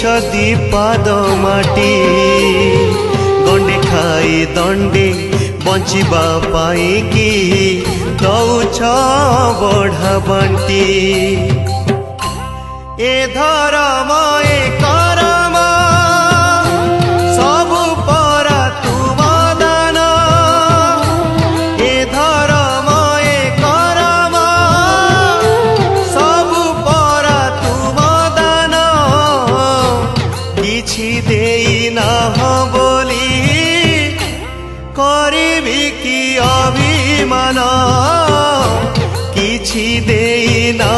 दी पाद माटी गंडे खाई दंडे बंचिबा पाई कि दौछ बढ़ा बंटी ए धर्म ए करम सबु परा तुम दान ए धर्म ए करम सबु परा तुम दान किछि देई ना बोली करिबि कि अभिमान किछि देई ना